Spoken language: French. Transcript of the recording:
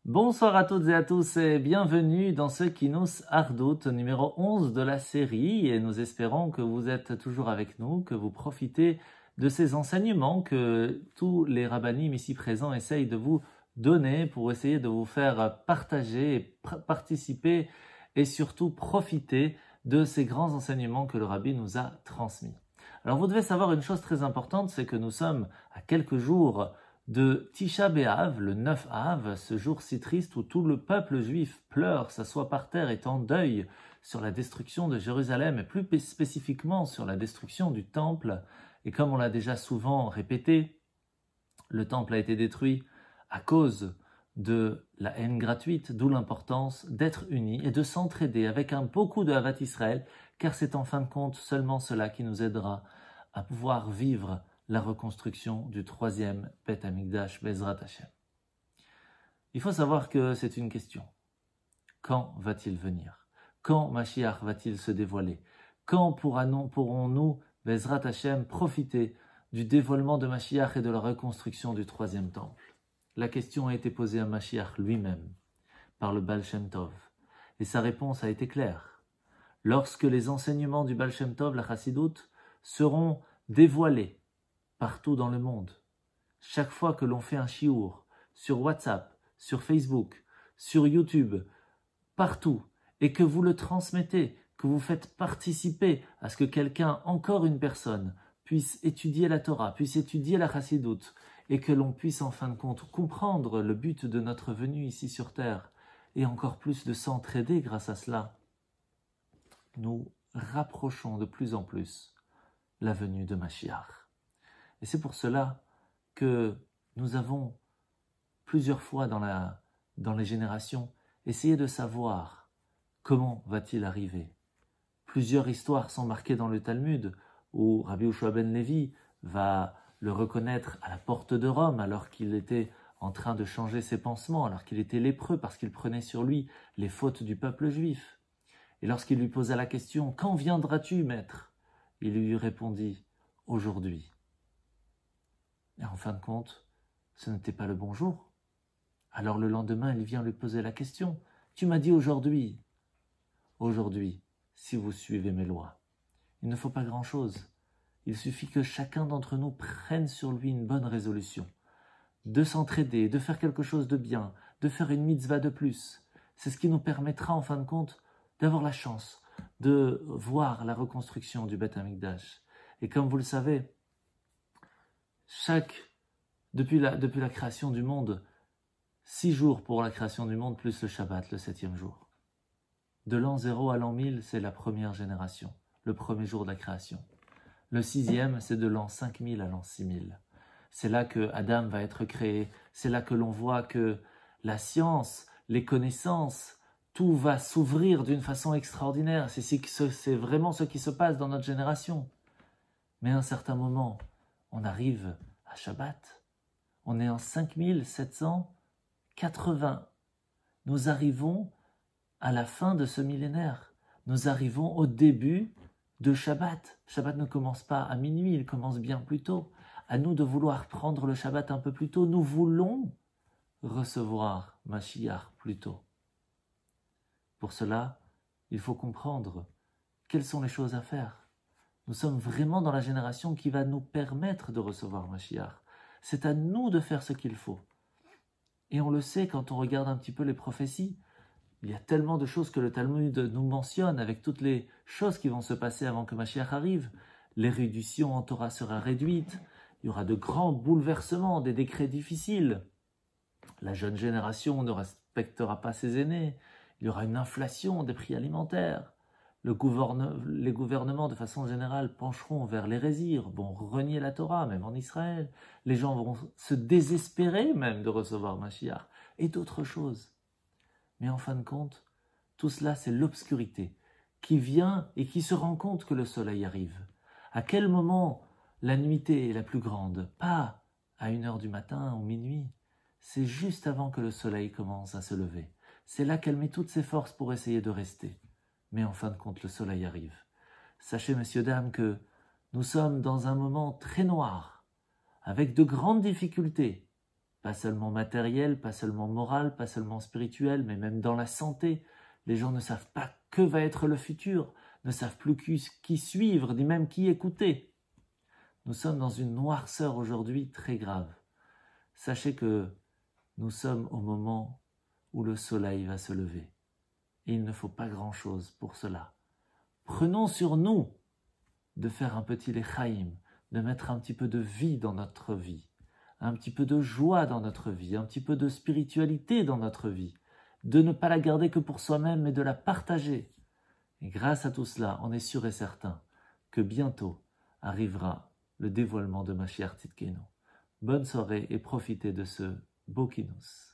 Bonsoir à toutes et à tous et bienvenue dans ce Kinous Ardout numéro 11 de la série et nous espérons que vous êtes toujours avec nous, que vous profitez de ces enseignements que tous les rabbinim ici présents essayent de vous donner pour essayer de vous faire partager, participer et surtout profiter de ces grands enseignements que le rabbi nous a transmis. Alors vous devez savoir une chose très importante, c'est que nous sommes à quelques jours de Tisha B'Av, le 9 Av, ce jour si triste où tout le peuple juif pleure, s'assoit par terre, est en deuil sur la destruction de Jérusalem et plus spécifiquement sur la destruction du temple. Et comme on l'a déjà souvent répété, le temple a été détruit à cause de la haine gratuite, d'où l'importance d'être unis et de s'entraider avec un beaucoup de Havat Israël, car c'est en fin de compte seulement cela qui nous aidera à pouvoir vivre la reconstruction du troisième Beth Amikdash Bezrat Hashem. Il faut savoir que c'est une question. Quand va-t-il venir? Quand Mashiach va-t-il se dévoiler? Quand pourrons-nous, Bezrat Hashem, profiter du dévoilement de Mashiach et de la reconstruction du troisième temple? La question a été posée à Mashiach lui-même, par le Baal Shem Tov. Et sa réponse a été claire. Lorsque les enseignements du Baal Shem Tov, la Chassidoute, seront dévoilés partout dans le monde, chaque fois que l'on fait un chiour, sur WhatsApp, sur Facebook, sur YouTube, partout, et que vous le transmettez, que vous faites participer à ce que quelqu'un, encore une personne, puisse étudier la Torah, puisse étudier la Chassidoute, et que l'on puisse en fin de compte comprendre le but de notre venue ici sur Terre, et encore plus de s'entraider grâce à cela, nous rapprochons de plus en plus la venue de Mashiach. Et c'est pour cela que nous avons plusieurs fois dans les générations essayé de savoir comment va-t-il arriver. Plusieurs histoires sont marquées dans le Talmud où Rabbi Yehoshua ben Levi va le reconnaître à la porte de Rome alors qu'il était en train de changer ses pansements, alors qu'il était lépreux parce qu'il prenait sur lui les fautes du peuple juif. Et lorsqu'il lui posa la question « Quand viendras-tu, maître ?» il lui répondit « Aujourd'hui ». Et en fin de compte, ce n'était pas le bon jour. Alors le lendemain, il vient lui poser la question. Tu m'as dit aujourd'hui. Aujourd'hui, si vous suivez mes lois. Il ne faut pas grand-chose. Il suffit que chacun d'entre nous prenne sur lui une bonne résolution. De s'entraider, de faire quelque chose de bien, de faire une mitzvah de plus. C'est ce qui nous permettra en fin de compte d'avoir la chance de voir la reconstruction du Beth Amikdash. Et comme vous le savez, depuis la création du monde, 6 jours pour la création du monde, plus le Shabbat, le 7e jour. De l'an 0 à l'an 1000, c'est la première génération, le premier jour de la création. Le 6e, c'est de l'an 5000 à l'an 6000. C'est là que Adam va être créé, c'est là que l'on voit que la science, les connaissances, tout va s'ouvrir d'une façon extraordinaire. C'est vraiment ce qui se passe dans notre génération. Mais à un certain moment, on arrive à Shabbat, on est en 5780. Nous arrivons à la fin de ce millénaire. Nous arrivons au début de Shabbat. Shabbat ne commence pas à minuit, il commence bien plus tôt. À nous de vouloir prendre le Shabbat un peu plus tôt. Nous voulons recevoir Mashiach plus tôt. Pour cela, il faut comprendre quelles sont les choses à faire. Nous sommes vraiment dans la génération qui va nous permettre de recevoir Mashiach. C'est à nous de faire ce qu'il faut. Et on le sait quand on regarde un petit peu les prophéties. Il y a tellement de choses que le Talmud nous mentionne avec toutes les choses qui vont se passer avant que Mashiach arrive. L'érudition en Torah sera réduite. Il y aura de grands bouleversements, des décrets difficiles. La jeune génération ne respectera pas ses aînés. Il y aura une inflation des prix alimentaires. Les gouvernements, de façon générale, pencheront vers l'hérésie, vont renier la Torah, même en Israël. Les gens vont se désespérer même de recevoir Mashiach et d'autres choses. Mais en fin de compte, tout cela, c'est l'obscurité qui vient et qui se rend compte que le soleil arrive. À quel moment la nuitée est la plus grande? Pas à 1h du matin ou minuit. C'est juste avant que le soleil commence à se lever. C'est là qu'elle met toutes ses forces pour essayer de rester. Mais en fin de compte, le soleil arrive. Sachez, messieurs, dames, que nous sommes dans un moment très noir, avec de grandes difficultés. pas seulement matériel, pas seulement moral, pas seulement spirituel, mais même dans la santé. Les gens ne savent pas que va être le futur, ne savent plus qui suivre, ni même qui écouter. Nous sommes dans une noirceur aujourd'hui très grave. Sachez que nous sommes au moment où le soleil va se lever. Et il ne faut pas grand-chose pour cela. Prenons sur nous de faire un petit lechaïm, de mettre un petit peu de vie dans notre vie, un petit peu de joie dans notre vie, un petit peu de spiritualité dans notre vie, de ne pas la garder que pour soi-même, mais de la partager. Et grâce à tout cela, on est sûr et certain que bientôt arrivera le dévoilement de Mashiach Tzidkenu. Bonne soirée et profitez de ce beau Kinous.